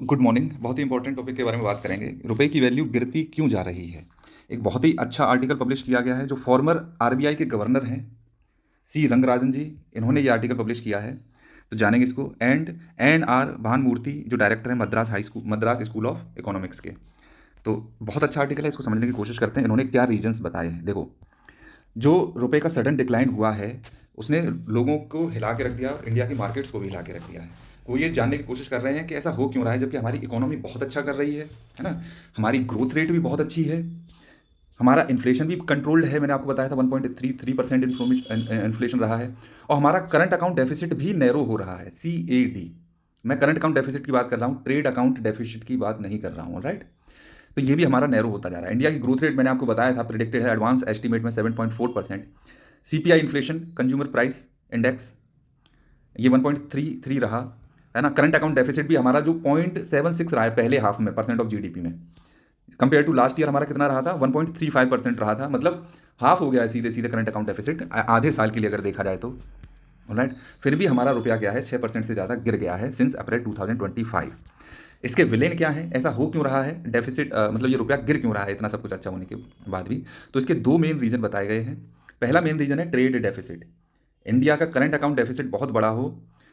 Good morning. बहुत ही important topic के बारे में बात करेंगे। रुपए की वैल्यू गिरती क्यों जा रही है। एक बहुत ही अच्छा आर्टिकल पब्लिश किया गया है जो फॉर्मर आरबीआई के गवर्नर हैं, सी रंगराजन जी। इन्होंने ये आर्टिकल पब्लिश किया है, तो जानेंगे इसको। एंड एन आर भानुमूर्ति जो डायरेक्टर हैं मद्रास स्कूल ऑफ इकोनॉमिक्स के। तो बहुत अच्छा आर्टिकल है, इसको समझने की कोशिश करते हैं। इन्होंने क्या रीजंस बताए हैं। देखो, जो रुपए का सडन डिक्लाइन हुआ है उसने लोगों को हिला के रख दिया और इंडिया की मार्केट्स को भी हिला के रख दिया है। वो ये जानने की कोशिश कर रहे हैं कि ऐसा हो क्यों रहा है, जबकि हमारी इकोनॉमी बहुत अच्छा कर रही है ना। हमारी ग्रोथ रेट भी बहुत अच्छी है, हमारा इन्फ्लेशन भी कंट्रोल्ड है। मैंने आपको बताया था 1.33% इन्फ्लेशन रहा है, और हमारा करंट अकाउंट डेफिसिट भी नैरो हो रहा है, CAD। मैं करंट अकाउंट डेफिसिट की बात कर रहा हूँ, ट्रेड अकाउंट डेफिसिट की बात नहीं कर रहा हूँ, राइट। तो ये भी हमारा नैरो होता जा रहा है। इंडिया की ग्रोथ रेट मैंने आपको बताया था, प्रिडिक्टेड है एडवांस एस्टीमेट में 7.4%। CPI inflation, consumer price index, ये 1.33 रहा है ना। करंट अकाउंट डेफिसिट भी हमारा जो 0.76 रहा है पहले हाफ में परसेंट ऑफ GDP में, कंपेयर टू लास्ट ईयर हमारा कितना रहा था, 1.35% रहा था। मतलब हाफ हो गया है सीधे सीधे करंट अकाउंट डेफिसिट आधे साल के लिए अगर देखा जाए तो, राइट। फिर भी हमारा रुपया क्या है, 6% से ज़्यादा गिर गया है सिंस अप्रैल 2025। इसके विलेन क्या है, ऐसा हो क्यों रहा है डेफिसिट, मतलब ये रुपया गिर क्यों रहा है इतना सब कुछ अच्छा होने के बाद भी। तो इसके दो मेन रीजन बताए गए हैं। पहला मेन रीजन है ट्रेड डेफिसिट। इंडिया का करंट अकाउंट डेफिसिट बहुत बड़ा हो,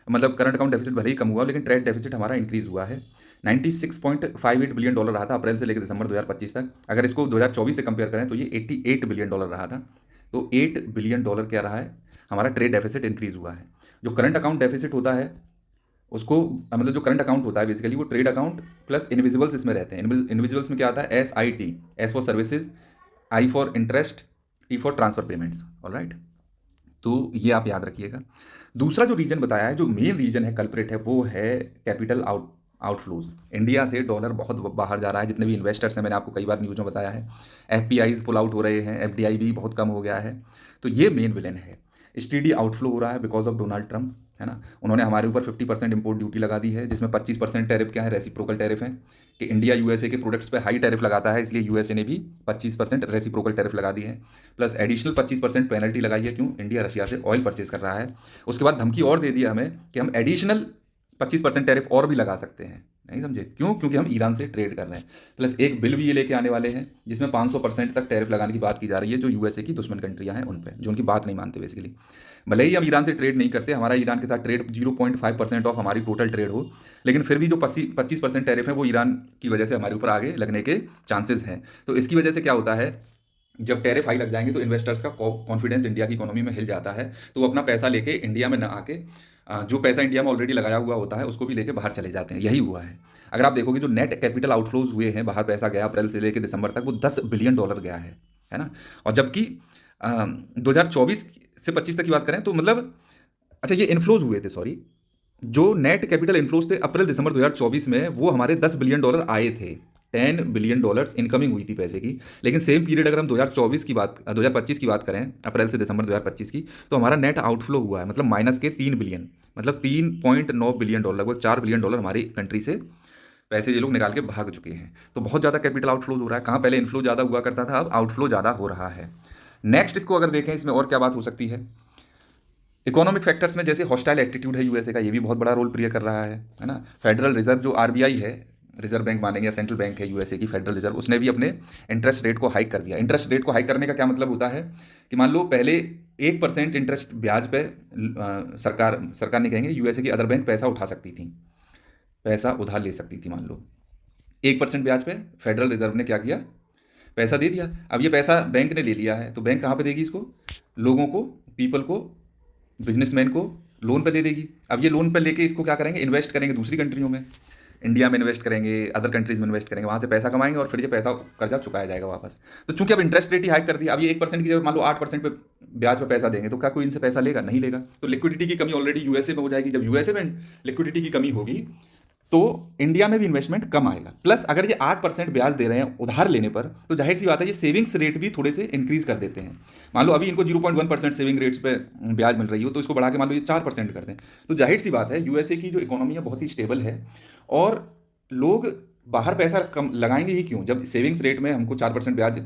मतलब करंट अकाउंट डेफिसिट भले ही कम हुआ, लेकिन ट्रेड डेफिसिट हमारा इंक्रीज हुआ है। $96.58 बिलियन रहा था अप्रैल से लेकर दिसंबर 2025 तक। अगर इसको 2024 से कंपेयर करें तो ये $88 बिलियन रहा था। तो $8 बिलियन क्या रहा है, हमारा ट्रेड डेफिसिट इंक्रीज हुआ है। जो करंट अकाउंट डेफिसिट होता है उसको, मतलब जो करंट अकाउंट होता है बेसिकली वो ट्रेड अकाउंट प्लस इनविजिबल्स इसमें रहते हैं। इनविजिबल्स में क्या आता है, SIT, S for services, I for interest, T for transfer payments, alright. तो ये आप याद रखिएगा। दूसरा जो रीजन बताया है, जो मेन रीजन है, कल्प्रिट है, वो है कैपिटल आउटफ्लोज। इंडिया से डॉलर बहुत बाहर जा रहा है। जितने भी इन्वेस्टर्स हैं, मैंने आपको कई बार न्यूज़ में बताया है, FPIs पुल आउट हो रहे हैं, FDI भी बहुत कम हो गया है। तो ये मेन विलेन है। STD आउटफ्लो हो रहा है बिकॉज ऑफ डोनाल्ड ट्रंप, है ना। उन्होंने हमारे ऊपर 50% इम्पोर्ट ड्यूटी लगा दी है, जिसमें 25% टैरिफ क्या है, रेसिप्रोकल टैरिफ है, कि इंडिया USA के प्रोडक्ट्स पे हाई टैरिफ लगाता है, इसलिए USA ने भी 25% रेसिप्रोकल टैरिफ लगा दी है। प्लस एडिशनल 25% पेनल्टी लगाई है, क्यों, इंडिया रशिया से ऑयल परचेज कर रहा है। उसके बाद धमकी और दे दिया हमें कि हम एडिशनल 25% टैरिफ और भी लगा सकते हैं। नहीं समझे, क्यों, क्योंकि हम ईरान से ट्रेड कर रहे हैं। प्लस एक बिल भी ये लेके आने वाले हैं जिसमें 500% तक टैरिफ लगाने की बात की जा रही है, जो USA की दुश्मन कंट्रियां हैं उन पर, जो उनकी बात नहीं मानते बेसिकली। भले ही हम ईरान से ट्रेड नहीं करते, हमारा ईरान के साथ ट्रेड 0.5% ऑफ हमारी टोटल ट्रेड हो, लेकिन फिर भी जो 25% टैरिफ है वो ईरान की वजह से हमारे ऊपर आगे लगने के चांसेस हैं। तो इसकी वजह से क्या होता है, जब टैरिफ हाई लग जाएंगे तो इन्वेस्टर्स का कॉन्फिडेंस इंडिया की इकोनॉमी में हिल जाता है, तो वो अपना पैसा लेके इंडिया में ना आके जो पैसा इंडिया में ऑलरेडी लगाया हुआ होता है उसको भी लेके बाहर चले जाते हैं। यही हुआ है। अगर आप देखोगे जो नेट कैपिटल आउटफ्लोज हुए हैं, बाहर पैसा गया अप्रैल से लेकर दिसंबर तक, वो $10 बिलियन गया है ना। और जबकि 2024 से 25 तक की बात करें तो मतलब, अच्छा ये इन्फ्लोज हुए थे, सॉरी, जो नेट कैपिटल इन्फ्लोज थे अप्रैल दिसंबर 2024 में, वो हमारे $10 बिलियन आए थे। $10 बिलियन इनकमिंग हुई थी पैसे की। लेकिन सेम पीरियड अगर हम 2024 की बात 2025 की बात करें, अप्रैल से दिसंबर 2025 की, तो हमारा नेट आउटफ्लो हुआ है, मतलब माइनस के 3 बिलियन, मतलब $3.9 बिलियन, लगभग $4 बिलियन हमारी कंट्री से पैसे ये लोग निकाल के भाग चुके हैं। तो बहुत ज़्यादा कैपिटल आउटफ्लो हो रहा है। कहाँ पहले इनफ्लो ज़्यादा हुआ करता था, अब आउटफ्लो ज़्यादा हो रहा है। नेक्स्ट इसको अगर देखें, इसमें और क्या बात हो सकती है। इकोनॉमिक फैक्टर्स में जैसे हॉस्टाइल एटीट्यूड है USA का, ये भी बहुत बड़ा रोल प्ले कर रहा है ना। फेडरल रिजर्व जो RBI है, रिजर्व बैंक मानेंगे या सेंट्रल बैंक है USA की, फेडरल रिजर्व, उसने भी अपने इंटरेस्ट रेट को हाइक कर दिया। इंटरेस्ट रेट को हाइक करने का क्या मतलब होता है कि मान लो पहले 1% इंटरेस्ट ब्याज पे सरकार नहीं कहेंगे, USA की अदर बैंक पैसा उठा सकती थी, पैसा उधार ले सकती थी। मान लो 1% ब्याज पे फेडरल रिजर्व ने क्या किया, पैसा दे दिया। अब ये पैसा बैंक ने ले लिया है, तो बैंक कहाँ पे देगी इसको, लोगों को, पीपल को, बिजनेसमैन को लोन पे दे देगी। अब ये लोन पे लेके इसको क्या करेंगे, इन्वेस्ट करेंगे दूसरी कंट्रियों में, इंडिया में इन्वेस्ट करेंगे, अदर कंट्रीज में इन्वेस्ट करेंगे, वहाँ से पैसा कमाएंगे और फिर ये पैसा कर्जा चुकाया जाएगा वापस। तो चूंकि अब इंटरेस्ट रेट ही हाइक कर दिया, अब ये 1% की जगह मान लो 8% पे ब्याज पे पैसा देंगे, तो क्या कोई इनसे पैसा लेगा, नहीं लेगा। तो लिक्विडिटी की कमी ऑलरेडी USA में हो जाएगी। जब USA में लिक्विडिटी की कमी होगी तो इंडिया में भी इन्वेस्टमेंट कम आएगा। प्लस अगर ये 8% ब्याज दे रहे हैं उधार लेने पर, तो जाहिर सी बात है ये सेविंग्स रेट भी थोड़े से इंक्रीज कर देते हैं। मान लो अभी इनको 0.1% सेविंग रेट्स पे ब्याज मिल रही हो, तो इसको बढ़ा के मान लो ये 4% कर दें, तो जाहिर सी बात है USA की जो इकोनॉमी है बहुत ही स्टेबल है, और लोग बाहर पैसा कम लगाएंगे ही क्यों, जब सेविंग्स रेट में हमको 4% ब्याज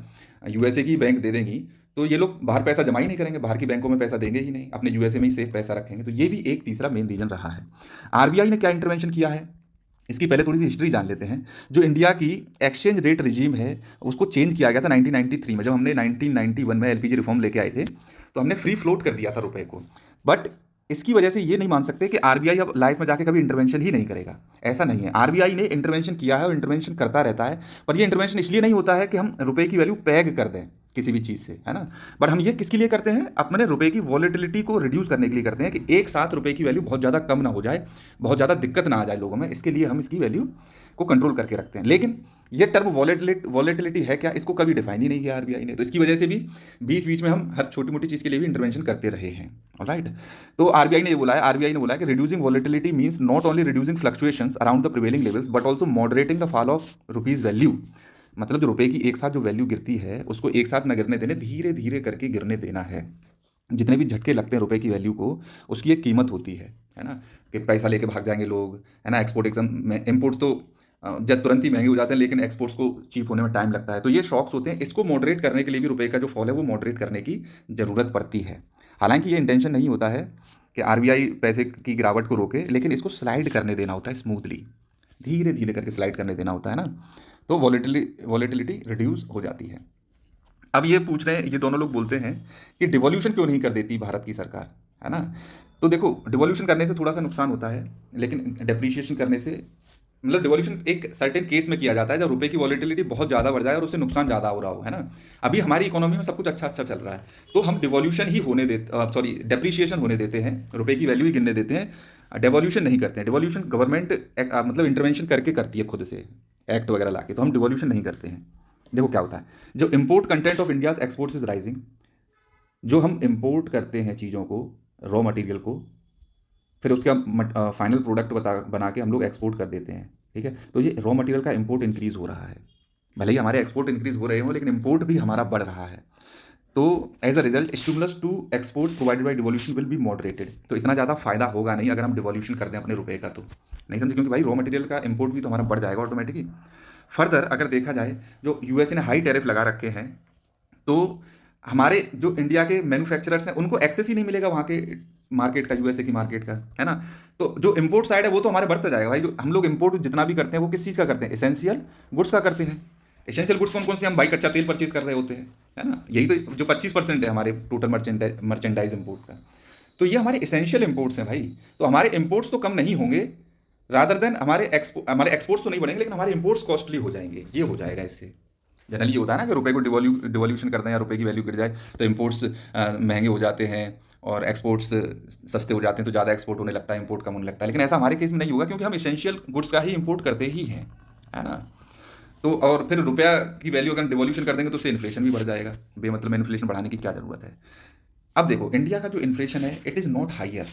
USA की बैंक दे देंगी, तो ये लोग बाहर पैसा जमा ही नहीं करेंगे, बाहर की बैंकों में पैसा देंगे ही नहीं, अपने USA में ही सेफ पैसा रखेंगे। तो ये भी एक तीसरा मेन रीजन रहा है। RBI ने क्या इंटरवेंशन किया है, इसकी पहले थोड़ी सी हिस्ट्री जान लेते हैं। जो इंडिया की एक्सचेंज रेट रिजीम है उसको चेंज किया गया था 1993 में, जब हमने 1991 में एलपीजी रिफॉर्म लेके आए थे तो हमने फ्री फ्लोट कर दिया था रुपए को। बट इसकी वजह से ये नहीं मान सकते कि आरबीआई अब लाइफ में जाके कभी इंटरवेंशन ही नहीं करेगा। ऐसा नहीं है, आरबीआई ने इंटरवेंशन किया है और इंटरवेंशन करता रहता है, पर ये इंटरवेंशन इसलिए नहीं होता है कि हम रुपए की वैल्यू पैग कर दें किसी भी चीज़ से, है ना। बट हम ये किसके लिए करते हैं, अपने रुपए की वॉलेटिलिटी को रिड्यूस करने के लिए करते हैं कि एक साथ रुपए की वैल्यू बहुत ज़्यादा कम ना हो जाए, बहुत ज़्यादा दिक्कत ना आ जाए लोगों में, इसके लिए हम इसकी वैल्यू को कंट्रोल करके रखते हैं। लेकिन ये टर्म वॉलेटिलिटी है क्या, इसको कभी डिफाइन ही नहीं किया आरबीआई ने, तो इसकी वजह से भी बीच बीच में हम हर छोटी मोटी चीज़ के लिए भी इंटरवेंशन करते रहे हैं। ऑलराइट, तो आरबीआई ने ये बोला है कि reducing volatility means not only reducing fluctuations around the prevailing levels but also moderating the fall of rupees value. मतलब जो रुपए की एक साथ जो वैल्यू गिरती है उसको एक साथ न गिरने देने, धीरे धीरे करके गिरने देना है। जितने भी झटके लगते हैं रुपए की वैल्यू को, उसकी एक कीमत होती है ना, कि पैसा लेके भाग जाएंगे लोग, है ना। एक्सपोर्ट एग्जाम में इम्पोर्ट तो जब तुरंत ही महंगे हो जाते हैं, लेकिन एक्सपोर्ट्स को चीप होने में टाइम लगता है। तो ये शॉक्स होते हैं, इसको मॉडरेट करने के लिए भी रुपए का जो फॉल है वो मॉडरेट करने की ज़रूरत पड़ती है। हालांकि ये इंटेंशन नहीं होता है कि आरबीआई पैसे की गिरावट को रोके, लेकिन इसको स्लाइड करने देना होता है स्मूथली, धीरे धीरे करके स्लाइड करने देना होता है ना, तो वॉलेटिलिटी रिड्यूस हो जाती है। अब ये पूछ रहे हैं, ये दोनों लोग बोलते हैं कि डिवॉल्यूशन क्यों नहीं कर देती भारत की सरकार, है ना। तो देखो, डिवॉल्यूशन करने से थोड़ा सा नुकसान होता है, लेकिन डेप्रीशिएशन करने से, मतलब डिवॉल्यूशन एक सर्टेन केस में किया जाता है जब रुपए की वॉलेटिलिटी बहुत ज़्यादा बढ़ जाए और उससे नुकसान ज़्यादा हो रहा हो, है ना। अभी हमारी इकोनॉमी में सब कुछ अच्छा अच्छा चल रहा है, तो हम डिवॉल्यूशन ही होने देते, सॉरी डेप्रीशिएशन होने देते हैं, रुपए की वैल्यू ही गिरने देते हैं, डिवॉल्यूशन नहीं करते हैं। डिवॉल्यूशन गवर्नमेंट मतलब इंटरवेंशन करके करती है खुद से, एक्ट वगैरह ला के, तो हम डिवॉल्यूशन नहीं करते हैं। देखो क्या होता है, जो import content of India's exports is rising, जो हम इम्पोर्ट करते हैं चीज़ों को, रॉ मटेरियल को, फिर उसका फाइनल प्रोडक्ट बना के हम लोग एक्सपोर्ट कर देते हैं, ठीक है। तो ये रॉ मटेरियल का इम्पोर्ट इंक्रीज़ हो रहा है, भले ही हमारे एक्सपोर्ट इंक्रीज़ हो रहे हो, लेकिन इम्पोर्ट भी हमारा बढ़ रहा है। तो as a result stimulus to export provided by devaluation will be moderated. तो इतना ज़्यादा फायदा होगा नहीं अगर हम डिवॉल्यूशन कर दें अपने रुपए का, तो नहीं समझे, क्योंकि भाई रॉ मटेरियल का इम्पोर्ट भी तो हमारा बढ़ जाएगा ऑटोमेटिकली। फर्दर अगर देखा जाए, जो यूएसए ने हाई टैरिफ लगा रखे हैं, तो हमारे जो इंडिया के मैन्युफैक्चरर्स हैं उनको एक्सेस ही नहीं मिलेगा वहाँ के मार्केट का, यूएसए की मार्केट का, है ना। तो जो इम्पोर्ट साइड है वो तो हमारे बढ़ता जाएगा भाई। जो हम लोग इम्पोर्ट जितना भी करते हैं वो किस चीज़ का करते हैं, एसेंशियल गुड्स का करते हैं। एसेंशियल गुड्स कौन कौन से, हम भाई कच्चा तेल परचेज कर रहे होते हैं, है ना। यही तो जो 25% है हमारे टोटल मर्चेंडाइज इम्पोर्ट का, तो ये हमारे एसेंशियल इम्पोर्ट्स हैं भाई। तो हमारे इम्पोर्ट्स तो कम नहीं होंगे, रादर देन हमारे एक्सपोर्ट्स तो नहीं बढ़ेंगे, लेकिन हमारे इम्पोर्ट्स कॉस्टली हो जाएंगे, ये हो जाएगा इससे। जनरली ये होता है ना कि रुपए को डिवॉल्यूशन करते हैं या रुपए की वैल्यू गिर जाए तो इम्पोर्ट्स महंगे हो जाते हैं और एक्सपोर्ट्स सस्ते हो जाते हैं, तो ज़्यादा एक्सपोर्ट होने लगता है, इम्पोर्ट कम होने लगता है। लेकिन ऐसा हमारे केस में नहीं होगा, क्योंकि हम एसेंशियल गुड्स का ही इम्पोर्ट करते ही हैं, है ना। तो और फिर रुपया की वैल्यू अगर डिवॉल्यूशन कर देंगे तो उससे इन्फ्लेशन भी बढ़ जाएगा, बेमतलब में इन्फ्लेशन बढ़ाने की क्या ज़रूरत है। अब देखो, इंडिया का जो इन्फ्लेशन है it is not higher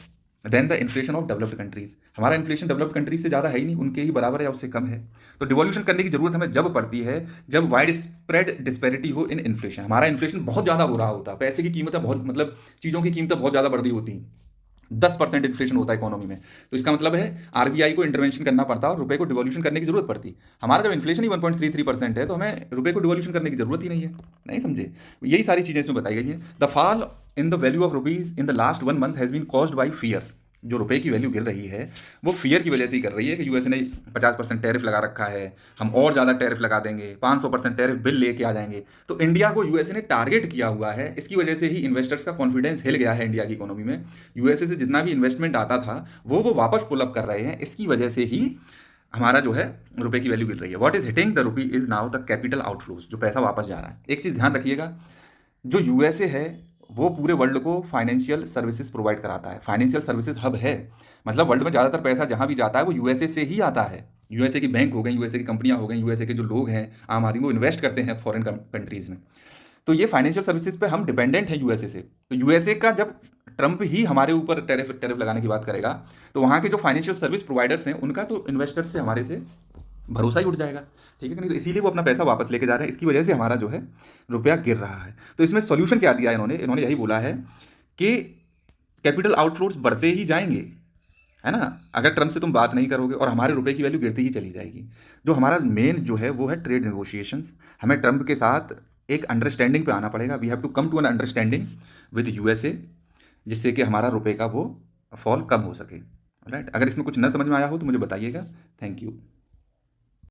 than the inflation of developed countries. हमारा इन्फ्लेशन डेवलप्ड कंट्रीज से ज़्यादा है ही नहीं, उनके ही बराबर है या उससे कम है। तो डिवॉल्यूशन करने की जरूरत हमें जब पड़ती है जब वाइड स्प्रेड डिस्पैरिटी हो इन इन्फ्लेशन, हमारा इन्फ्लेशन बहुत ज़्यादा हो रहा होता है, पैसे की कीमतें बहुत, मतलब चीज़ों की कीमतें बहुत ज़्यादा बढ़ रही होती हैं, 10% इन्फ्लेशन होता है इकोनॉमी में, तो इसका मतलब है आरबीआई को इंटरवेंशन करना पड़ता है और रुपए को डिवॉल्यूशन करने की जरूरत पड़ती। हमारा जब इन्फ्लेशन ही 1.33% है तो हमें रुपए को डिवॉल्यूशन करने की जरूरत ही नहीं है, नहीं समझे। यही सारी चीज़ें इसमें बताई गई हैं। The fall in the value of rupees in the last 1 month has been caused by fears. जो रुपए की वैल्यू गिर रही है वो फियर की वजह से ही कर रही है कि यूएसए ने 50% टैरिफ लगा रखा है, हम और ज़्यादा टैरिफ लगा देंगे, 500% टैरिफ बिल लेके आ जाएंगे। तो इंडिया को यूएसए ने टारगेट किया हुआ है, इसकी वजह से ही इन्वेस्टर्स का कॉन्फिडेंस हिल गया है इंडिया की इकोनॉमी में। यूएसए से जितना भी इन्वेस्टमेंट आता था वो वापस पुल अप कर रहे हैं, इसकी वजह से ही हमारा जो है रुपए की वैल्यू गिर रही है। What is hitting the rupee is now the capital outflows, जो पैसा वापस जा रहा है। एक चीज़ ध्यान रखिएगा, जो यूएसए है वो पूरे वर्ल्ड को फाइनेंशियल सर्विसेज प्रोवाइड कराता है, फाइनेंशियल सर्विसेज हब है। मतलब वर्ल्ड में ज़्यादातर पैसा जहाँ भी जाता है वो यूएसए से ही आता है। यूएसए की बैंक हो गई, यूएसए की कंपनियाँ हो गई, यूएसए के जो लोग हैं आम आदमी वो इन्वेस्ट करते हैं फॉरेन कंट्रीज़ में। तो ये फाइनेंशियल सर्विसेज पे हम डिपेंडेंट हैं यूएसए से। तो यूएसए का जब ट्रंप ही हमारे ऊपर टैरिफ लगाने की बात करेगा तो वहाँ के जो फाइनेंशियल सर्विस प्रोवाइडर्स हैं उनका तो इन्वेस्टर्स से हमारे से भरोसा ही उठ जाएगा, ठीक है कि नहीं। तो इसीलिए वो अपना पैसा वापस लेके जा रहे हैं, इसकी वजह से हमारा जो है रुपया गिर रहा है। तो इसमें सॉल्यूशन क्या दिया इन्होंने यही बोला है कि कैपिटल आउटफ्लोज बढ़ते ही जाएंगे, है ना, अगर ट्रम्प से तुम बात नहीं करोगे, और हमारे रुपए की वैल्यू गिरती ही चली जाएगी। जो हमारा मेन जो है वो है ट्रेड नेगोशिएशंस। हमें ट्रम्प के साथ एक अंडरस्टैंडिंग पे आना पड़ेगा, we have to come to an understanding with USA, जिससे कि हमारा रुपए का वो फॉल कम हो सके। राइट, अगर इसमें कुछ न समझ में आया हो तो मुझे बताइएगा। Thank you.